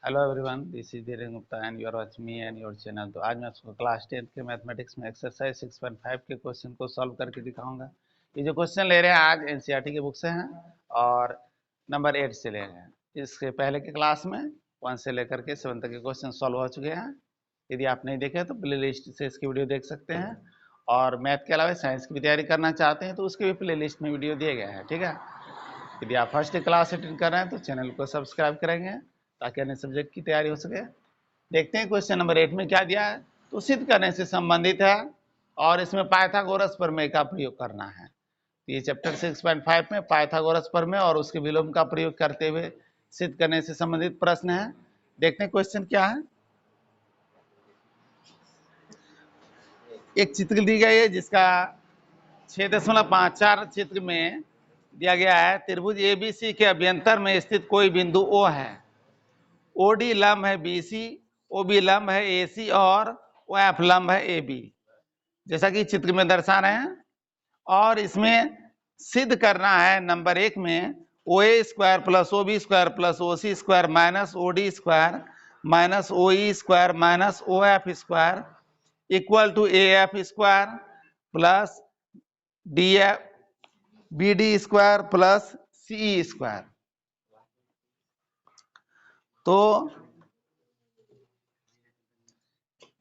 Hello everyone, this is Dhirendra Gupta and you are watching me and your channel. तो आज मैं आपको क्लास 10th के मैथमेटिक्स में एक्सरसाइज 6.5 के क्वेश्चन को सॉल्व करके दिखाऊंगा। ये जो क्वेश्चन ले रहे हैं आज एनसीईआरटी की बुक से हैं और नंबर 8 से ले रहे हैं। इसके पहले के क्लास में 1 से लेकर के 7 तक के क्वेश्चन सॉल्व हो चुके हैं। यदि आप नहीं देखे तो प्ले लिस्ट से इसकी वीडियो देख सकते हैं, और मैथ के अलावा साइंस की भी तैयारी करना चाहते हैं तो उसके भी प्ले लिस्ट में वीडियो दिए गए हैं। ठीक है, यदि आप फर्स्ट क्लास अटेंड कर रहे हैं तो चैनल को सब्सक्राइब करेंगे ताकि अन्य सब्जेक्ट की तैयारी हो सके। देखते हैं क्वेश्चन नंबर 8 में क्या दिया है। तो सिद्ध करने से संबंधित है और इसमें पाइथागोरस प्रमेय का प्रयोग करना है। तो ये चैप्टर 6.5 में पाइथागोरस प्रमेय और उसके विलोम का प्रयोग करते हुए सिद्ध करने से संबंधित प्रश्न है। देखते हैं क्वेश्चन क्या है। एक चित्र दी गई है जिसका 6.54 चित्र में दिया गया है। त्रिभुज एबीसी के अभ्यंतर में स्थित कोई बिंदु O है। OD लंब है BC, OB लंब है AC और OF लंब है AB, जैसा कि चित्र में दर्शा रहे हैं। और इसमें सिद्ध करना है नंबर 1 में OA square plus OB square plus OC square minus OD square minus OE square minus OF square equal to AF square plus BD square plus CE square. तो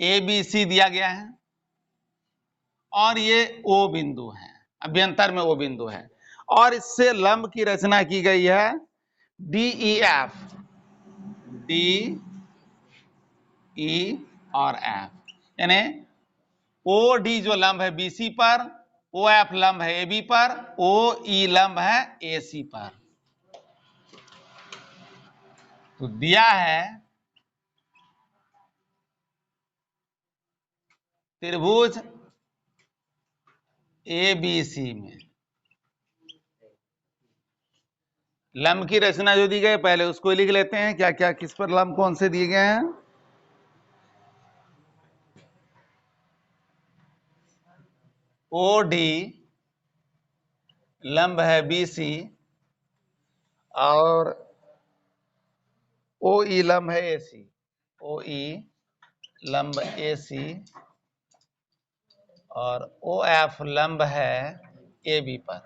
ABC दिया गया है और ये O बिंदु है, अभ्यंतर में O बिंदु है, और इससे लंब की रचना की गई है DEF, DE और F, यानी OD जो लंब है BC पर, OF लंब है AB पर, OE लंब है AC पर। तो दिया है त्रिभुज ABC में लंब की रचना जो दी गई, पहले उसको लिख लेते हैं। क्या क्या किस पर लंब कौन से दिए गए हैं। OD लंब है BC और OE लंब है AC, OE लंब AC और OF लंब है AB पर।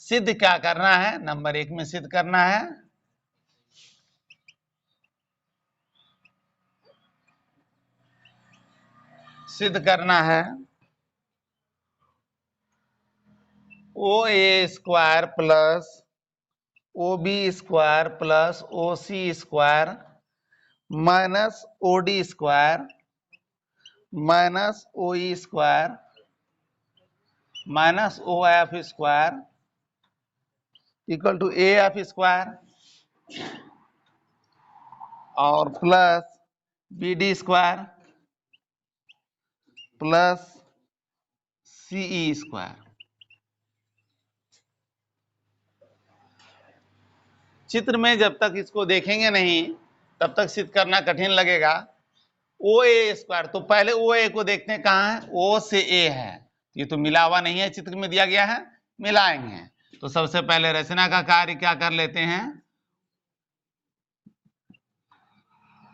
सिद्ध क्या करना है, नंबर 1 में सिद्ध करना है OA square plus OB square plus OC square minus OD square minus OE square minus OF square equal to AF square और plus BD square plus CE square. चित्र में जब तक इसको देखेंगे नहीं तब तक सिद्ध करना कठिन लगेगा। OA स्क्वायर, तो पहले OA को देखते हैं कहाँ है। O से A है, ये तो मिला हुआ नहीं है, चित्र में दिया गया है, मिलाएंगे। तो सबसे पहले रचना का कार्य क्या कर लेते हैं,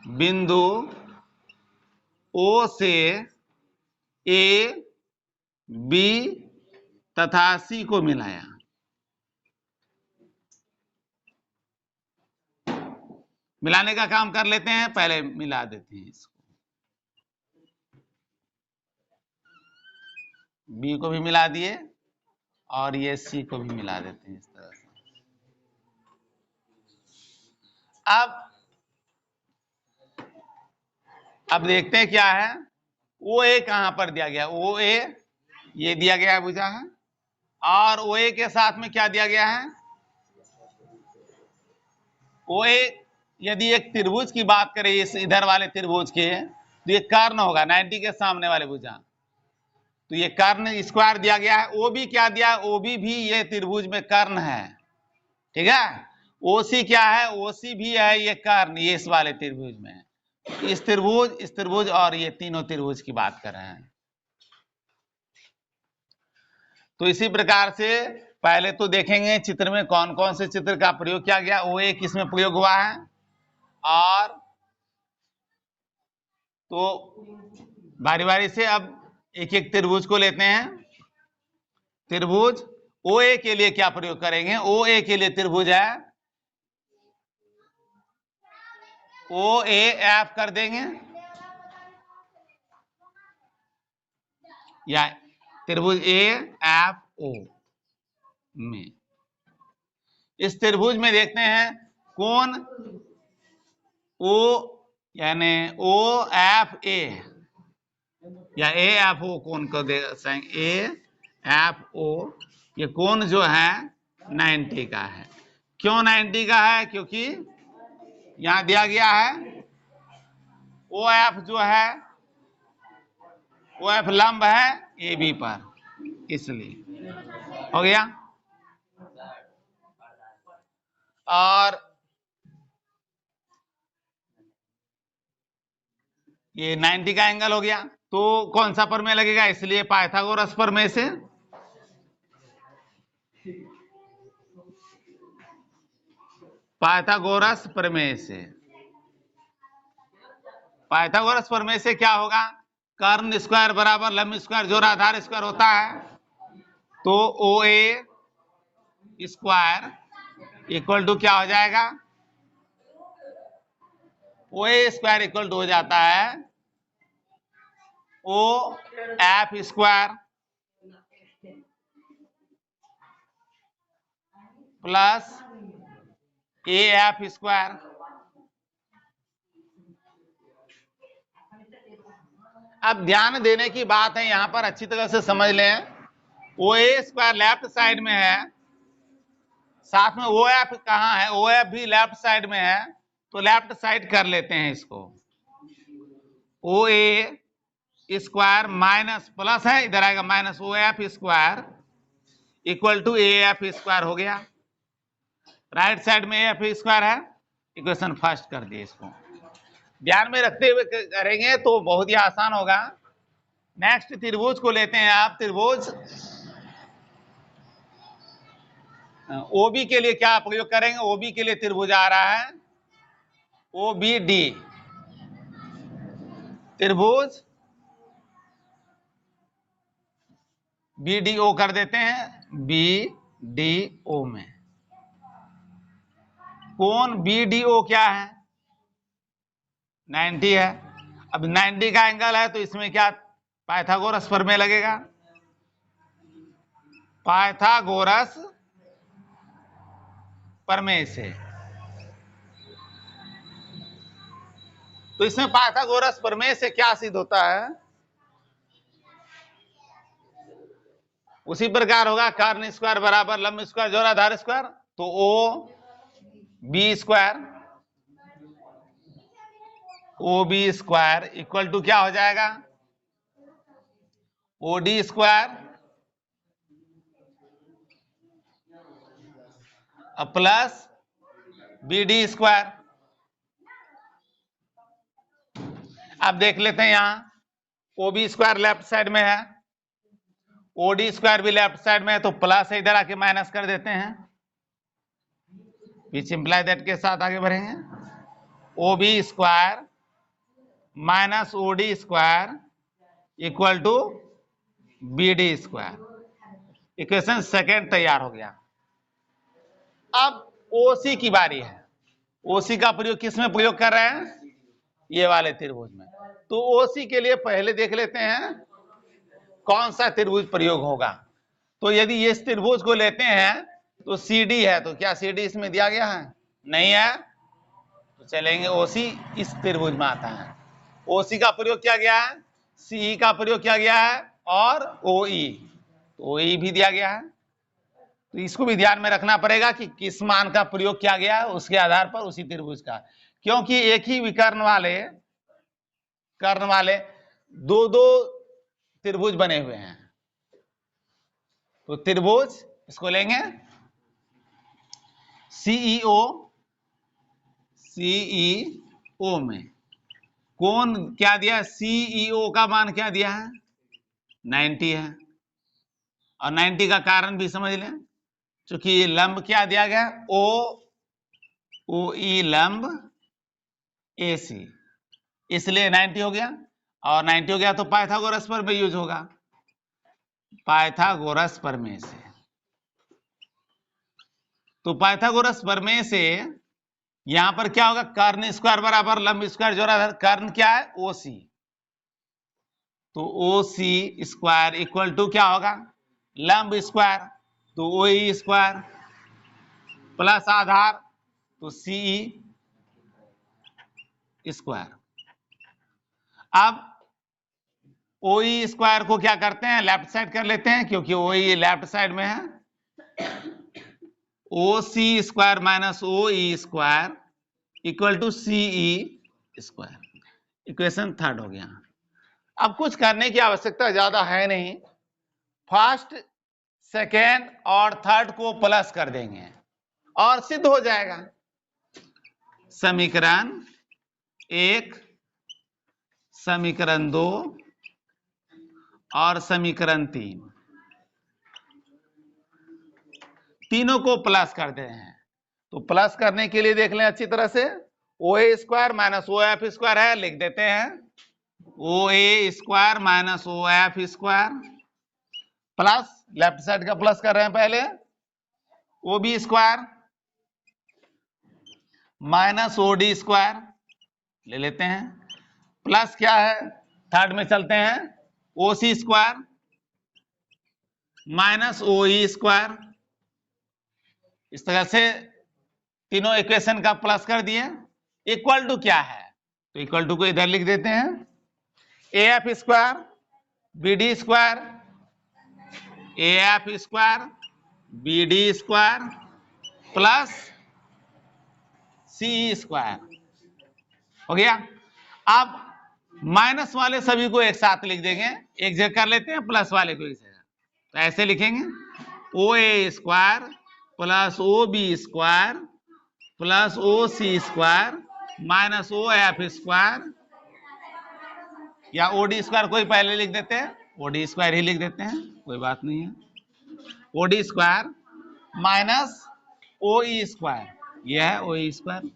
बिंदु O से A, B तथा C को मिलाया। मिलाने का काम कर लेते हैं, पहले मिला देते हैं इसको। B को भी मिला दिए और ये C को भी मिला देते हैं इस तरह से। अब देखते हैं क्या है। OA कहां पर दिया गया, OA ये दिया गया है बुझा है, और OA के साथ में क्या दिया गया है, OA यदि एक त्रिभुज की बात करें, इस इधर वाले त्रिभुज के, तो ये कर्ण होगा 90 के सामने वाले भुजा, तो ये कर्ण स्क्वायर दिया गया है। OB क्या दिया है, OB भी ये त्रिभुज में कर्ण है। ठीक है, OC क्या है, OC भी है ये कर्ण, ये इस वाले त्रिभुज में है। इस त्रिभुज और ये तीनों त्रिभुज की बात कर रहे हैं। तो इसी प्रकार से पहले तो देखेंगे चित्र में कौन कौन से चित्र का प्रयोग किया गया, ओ ए किसमें प्रयोग हुआ है, और तो बारी बारी से अब एक एक त्रिभुज को लेते हैं। त्रिभुज ओ ए के लिए क्या प्रयोग करेंगे, ओ ए के लिए त्रिभुज है ओ ए एफ कर देंगे, या त्रिभुज ए एफ ओ में। इस त्रिभुज में देखते हैं कोण ओ यानी ओ एफ ए या ए एफ ओ कोण को दर्शाएंगे, ए एफ ओ, ये कोण जो है 90 का है। क्यों 90 का है, क्योंकि यहां दिया गया है ओ एफ जो है ओ एफ लंब है ए बी पर, इसलिए हो गया। और ये 90 का एंगल हो गया, तो कौन सा प्रमेय लगेगा, इसलिए पाइथागोरस प्रमेय से पाइथागोरस प्रमेय से पाइथागोरस प्रमेय से क्या होगा, कर्ण स्क्वायर बराबर लंब स्क्वायर जोड़ आधार स्क्वायर होता है, तो O A square equal to क्या हो जाएगा, O A square equal to हो जाता है O F square plus A F square. अब ध्यान देने की बात है, यहां पर अच्छी तरह से समझ लें, O A square left side में है, साथ में ओ एफ कहां है, ओ एफ भी लेफ्ट साइड में है, तो लेफ्ट साइड कर लेते हैं इसको, O A square minus plus है, इधर आएगा minus O F square equal to A F square हो गया। राइट साइड में ए एफ स्क्वायर है, इक्वेशन फर्स्ट कर दिए। इसको ध्यान में रखते हुए करेंगे तो बहुत ही आसान होगा। नेक्स्ट त्रिभुज को लेते हैं आप, त्रिभुज ओबी के लिए क्या प्रयोग करेंगे, ओबी के लिए त्रिभुज आ रहा है ओ बी डी, त्रिभुज बी डी ओ कर देते हैं, बी डी ओ में कोण बी डी ओ क्या है, 90 है। अब 90 का एंगल है तो इसमें क्या पाइथागोरस प्रमेय लगेगा, पाइथागोरस प्रमेय से। तो इसमें पाइथागोरस प्रमेय से क्या सिद्ध होता है, उसी प्रकार होगा कर्ण स्क्वायर बराबर लंब स्क्वायर जोड़ आधार स्क्वायर, तो O B square O B square equal to क्या हो जाएगा, O D square plus B D square. अब देख लेते हैं, यहां O B square left side में है, ओ डी स्क्वायर भी लेफ्ट साइड में है, तो प्लस इधर आके माइनस कर देते हैं, विच इंप्लाई दैट के साथ आगे बढ़ेंगे, O B square minus O D square equal to B D square. Equation second तैयार हो गया। अब ओसी की बारी है, ओसी का प्रयोग किस में प्रयोग कर रहे हैं, ये वाले त्रिभुज में। तो ओसी के लिए पहले देख लेते हैं कौन सा त्रिभुज प्रयोग होगा। तो यदि ये त्रिभुज को लेते हैं तो सी डी है, तो क्या सी डी इसमें दिया गया है, नहीं है, तो चलेंगे ओसी इस त्रिभुज में आता है। ओसी का प्रयोग किया गया है, सी का प्रयोग किया गया है, और ओई, तो ओई भी दिया गया है। तो इसको भी ध्यान में रखना पड़ेगा कि किस मान का प्रयोग किया गया है, उसके आधार पर उसी त्रिभुज का, क्योंकि एक ही विकर्ण वाले दो दो त्रिभुज बने हुए हैं। तो त्रिभुज इसको लेंगे सीईओ में कौन क्या दिया, सीईओ का मान क्या दिया है, 90 है, और 90 का कारण भी समझ लें, चूंकि लंब क्या दिया गया, ओ ई लंब ए सी, इसलिए 90 हो गया। और 90 हो गया तो पाइथागोरस प्रमेय यूज होगा, पाइथागोरस प्रमेय से। तो पाइथागोरस प्रमेय से यहां पर क्या होगा, कर्ण स्क्वायर बराबर लंब स्क्वायर जोड़ा, कर्ण क्या है, ओ सी। तो ओ सी स्क्वायर इक्वल टू क्या होगा, लंब स्क्वायर, तो ओ ई स्क्वायर प्लस आधार तो सी स्क्वायर। अब ओ ई स्क्वायर को क्या करते हैं, लेफ्ट साइड कर लेते हैं, क्योंकि ओ ई लेफ्ट साइड में है। O C square minus O E square equal to C E square. Equation third हो गया। अब कुछ करने की आवश्यकता ज्यादा है नहीं, फर्स्ट सेकेंड और थर्ड को प्लस कर देंगे और सिद्ध हो जाएगा। समीकरण 1, समीकरण 2 और समीकरण 3, तीनों को प्लस कर दे हैं। तो प्लस करने के लिए देख लें अच्छी तरह से, O A square minus O F square है, लिख देते हैं O A square minus O F square plus, left side का प्लस कर रहे हैं पहले, O B square minus O D square ले लेते हैं, प्लस क्या है, थर्ड में चलते हैं, ओ C square minus O E square. इस तरह से तीनों इक्वेशन का प्लस कर दिए। इक्वल टू क्या है, तो इक्वल टू को इधर लिख देते हैं, A F square B D square, A F square B D square plus C square हो गया। अब माइनस वाले सभी को एक साथ लिख देंगे, एक जगह कर लेते हैं, प्लस वाले को एक जगह, तो ऐसे लिखेंगे O A square plus O B square plus O C square minus O F square, या ओ डी स्क्वायर कोई पहले लिख देते हैं, ओ डी स्क्वायर ही लिख देते हैं, कोई बात नहीं है, O D square minus O E square, यह है ओ ई स्क्वायर,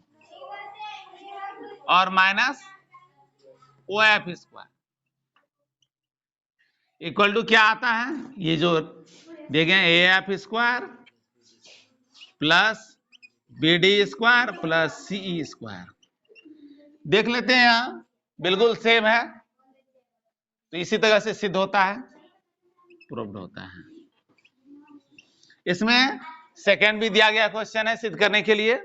और minus O F square equal to क्या आता है, ये जो देखें A F square plus B D square plus C E square. देख लेते हैं, यहां बिल्कुल सेम है, तो इसी तरह से सिद्ध होता है, प्रूव्ड होता है। इसमें सेकेंड भी दिया गया क्वेश्चन है सिद्ध करने के लिए।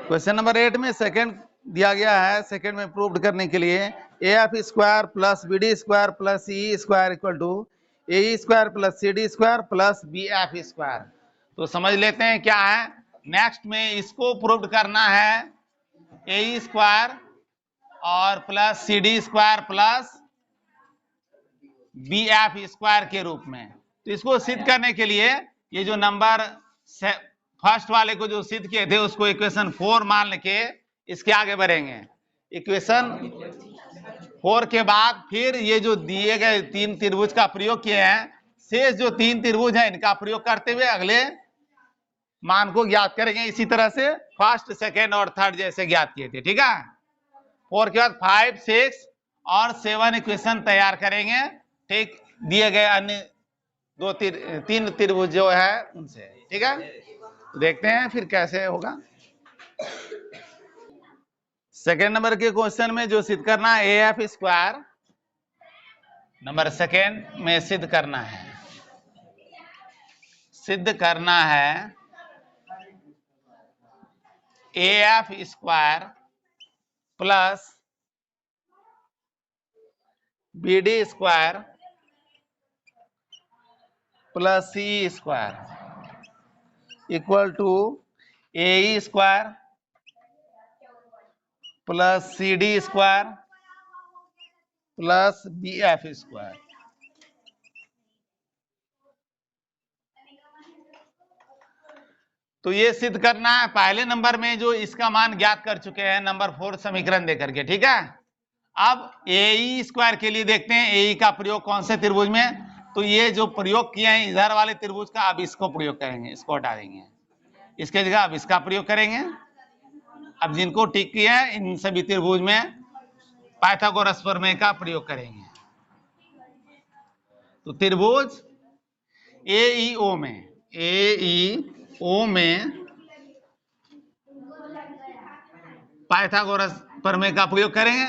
क्वेश्चन नंबर 8 में सेकेंड दिया गया है, सेकेंड में प्रूव्ड करने के लिए, A F square plus B D square plus C square equal to A square plus C D square plus B F square. तो समझ लेते हैं क्या है, नेक्स्ट में इसको प्रूव्ड करना है ए स्क्वायर और plus C D square plus B F square के रूप में। तो इसको सिद्ध करने के लिए ये जो नंबर फर्स्ट वाले को जो सिद्ध किए थे उसको इक्वेशन 4 मान के इसके आगे बढ़ेंगे। इक्वेशन 4 के बाद फिर ये जो दिए गए 3 त्रिभुज का प्रयोग किए हैं, शेष जो 3 त्रिभुज हैं इनका प्रयोग करते हुए अगले मान को ज्ञात करेंगे, इसी तरह से फर्स्ट सेकेंड और थर्ड जैसे ज्ञात किए थे। ठीक है, 4 के बाद 5, 6 और 7 इक्वेशन तैयार करेंगे, ठीक, दिए गए अन्य 3 त्रिभुज जो है उनसे। ठीक है, तो देखते हैं फिर कैसे होगा। सेकेंड नंबर के क्वेश्चन में जो सिद्ध करना है, A F square number second में सिद्ध करना है, सिद्ध करना है A F square plus B D square plus C square equal to A square plus C D square plus B F square. तो ये सिद्ध करना है पहले नंबर में जो इसका मान ज्ञात कर चुके हैं नंबर 4 समीकरण देकर के। ठीक है, अब ए स्क्वायर के लिए देखते हैं ए का प्रयोग कौन से त्रिभुज में। तो ये जो प्रयोग किए हैं इधर वाले त्रिभुज का, अब इसको प्रयोग करेंगे, इसको हटा देंगे, इसके जगह अब इसका प्रयोग करेंगे। अब जिनको टिक किया है इन सभी त्रिभुज में पाइथागोरस प्रमेय का प्रयोग करेंगे। तो त्रिभुज AEO में पाइथागोरस प्रमेय का प्रयोग करेंगे।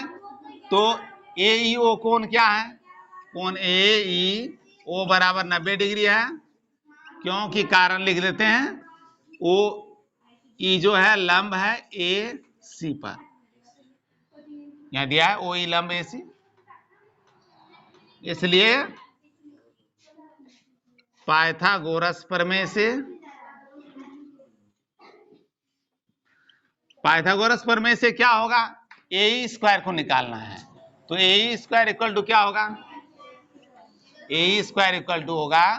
तो AEO कोण क्या है? कोण AEO बराबर 90 डिग्री है, क्योंकि कारण लिख देते हैं ओ ई जो है लंब है AC पर, यहां दिया है OE लंब AC, इसलिए पाइथागोरस प्रमेय से क्या होगा? ए स्क्वायर को निकालना है। तो ए स्क्वायर इक्वल टू क्या होगा? ए स्क्वायर इक्वल टू होगा,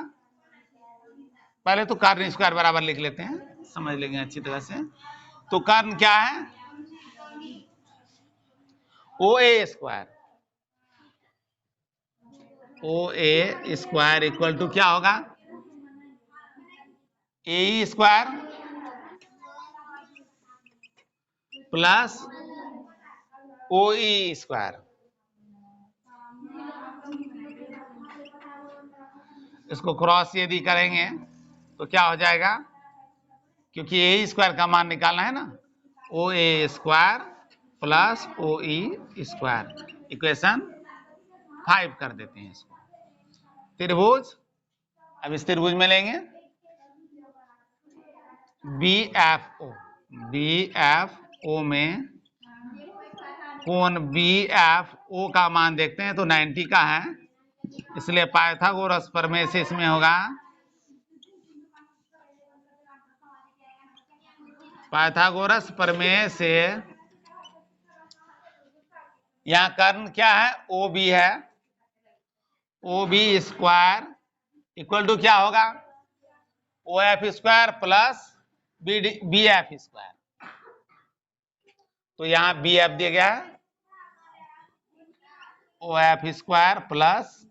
पहले तो कर्ण स्क्वायर बराबर लिख लेते हैं, समझ लेंगे अच्छी तरह से। तो कर्ण क्या है? O A square equal to क्या होगा? ए स्क्वायर प्लस OE स्क्वायर। इसको क्रॉस यदि करेंगे तो क्या हो जाएगा? क्योंकि ए स्क्वायर का मान निकालना है ना, OA square plus OE square, equation 5 कर देते हैं इसको। त्रिभुज, अब इस त्रिभुज में लेंगे BFO में कोण BFO का मान देखते हैं तो 90 का है, इसलिए पाइथागोरस प्रमेय से इसमें होगा, पाइथागोरस प्रमेय से यहां कर्ण क्या है? OB है, OB स्क्वायर इक्वल टू क्या होगा? OF square plus BF square. तो यहां BF दिया गया है, OF square plus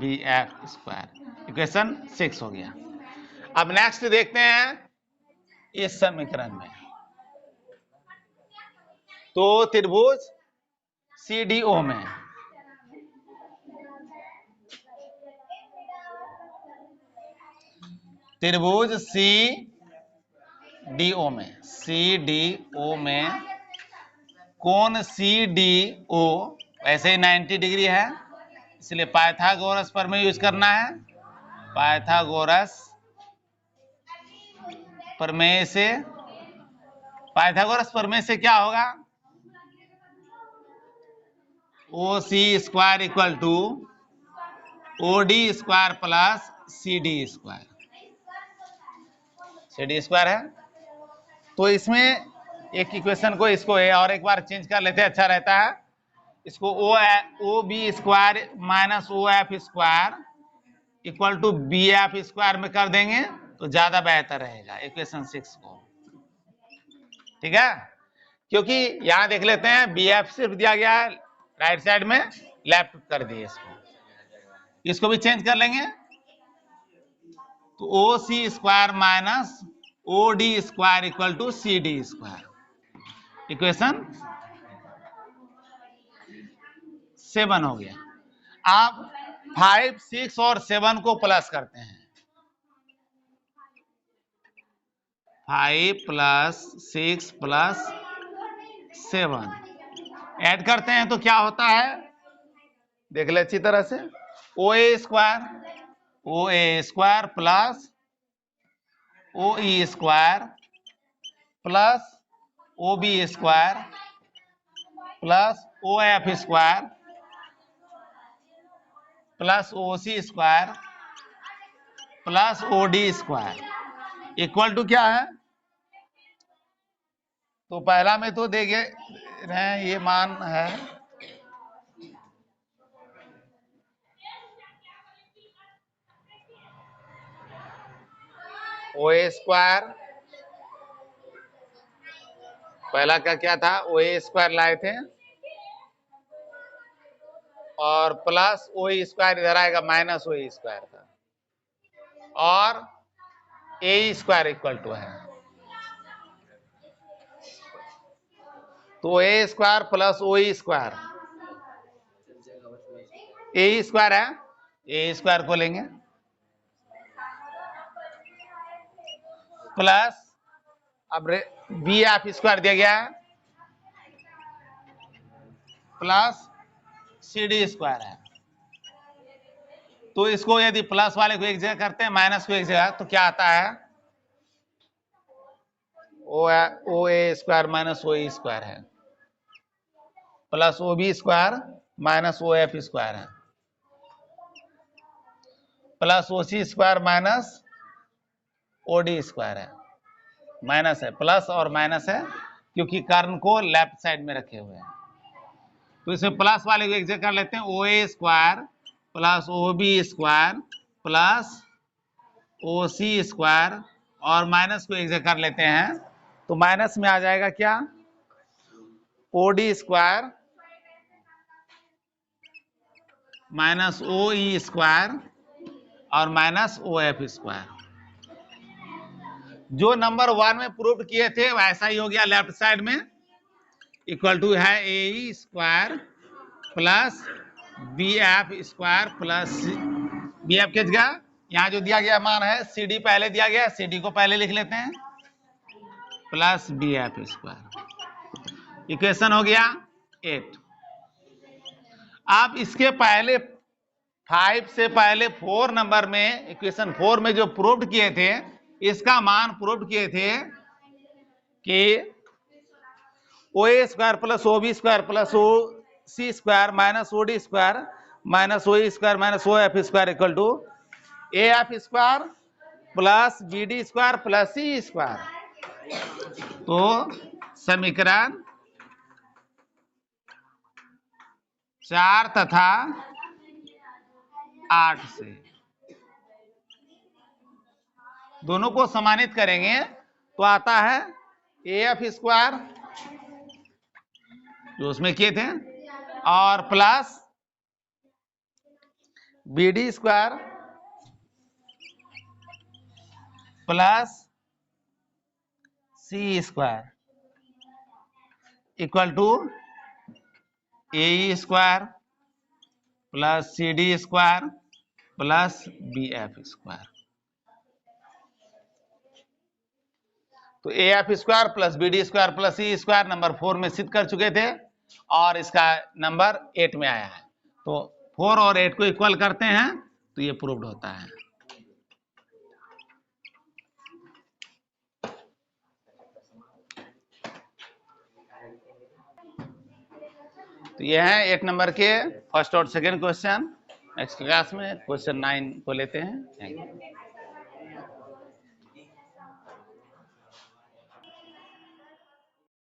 BF square, equation 6 हो गया। अब नेक्स्ट देखते हैं इस समीकरण में। तो त्रिभुज CDO में कोण CDO वैसे ही 90 डिग्री है, इसलिए पाइथागोरस प्रमेय यूज करना है। पाइथागोरस प्रमेय से क्या होगा? OC square equal to OD square plus CD square है। तो इसमें एक इक्वेशन को इसको और एक बार चेंज कर लेते हैं, अच्छा रहता है। इसको OB square minus OF square equal to BF square में कर देंगे तो ज्यादा बेहतर रहेगा इक्वेशन 6 को, ठीक है। क्योंकि यहां देख लेते हैं BF सिर्फ दिया गया है राइट साइड में, लेफ्ट कर दिए इसको भी चेंज कर लेंगे। तो OC square minus OD square equal to CD square, equation 7 हो गया। आप 5, 6 और 7 को प्लस करते हैं, 5 प्लस 6 प्लस 7 ऐड करते हैं तो क्या होता है? देख ले अच्छी तरह से, OA square plus OE square plus OB square plus OF square plus OC square plus OD square equal to क्या है? तो पहला में तो देखे रहे ये मान है OA स्क्वायर पहला का क्या था, ओ ए स्क्वायर लाए थे और प्लस ओ ए स्क्वायर इधर आएगा माइनस ओ ए स्क्वायर का, और ए स्क्वायर इक्वल टू है, तो ए square plus O A square, A square है, ए स्क्वायर को लेंगे प्लस, अब बी एफ स्क्वायर दिया गया है, प्लस सी डी स्क्वायर है। तो इसको यदि प्लस वाले को एक जगह करते हैं, माइनस को एक जगह, तो क्या आता है, O A square minus O A square है, plus O B square minus O F square है, plus O C square minus O D square है। माइनस है, प्लस और माइनस है, क्योंकि कर्ण को लेफ्ट साइड में रखे हुए हैं। तो इसमें प्लस वाले को एक जगह कर लेते हैं, O A square plus O B square plus O C square, और माइनस को एक जगह कर लेते हैं, तो माइनस में आ जाएगा क्या, O D square minus O E square और माइनस ओ एफ स्क्वायर। जो नंबर 1 में प्रूव किए थे वैसा ही हो गया लेफ्ट साइड में, इक्वल टू है A square plus B F square plus B F की जगह यहाँ जो दिया गया मान है सी डी पहले दिया गया, सी डी को पहले लिख लेते हैं, plus B F square. Equation हो गया 8। आप इसके पहले 5 से पहले 4 नंबर में, इक्वेशन 4 में जो प्रूव किए थे, इसका मान प्रूव किए थे कि O A square plus O B square plus O C square minus O D square minus O E square minus O F square equal to A F square plus B D square plus C square. तो समीकरण 4 तथा 8 से दोनों को समानित करेंगे तो आता है ए एफ स्क्वायर जो उसमें किए थे, और plus B D square plus C square equal to A square plus C D square plus B F square. तो A F square plus B D square plus C square number 4 में सिद्ध कर चुके थे, और इसका नंबर 8 में आया है। तो 4 और 8 को इक्वल करते हैं तो ये प्रूव्ड होता है। तो ये है 8 नंबर के फर्स्ट और सेकंड क्वेश्चन। नेक्स्ट क्लास में क्वेश्चन 9 को लेते हैं। Thank you.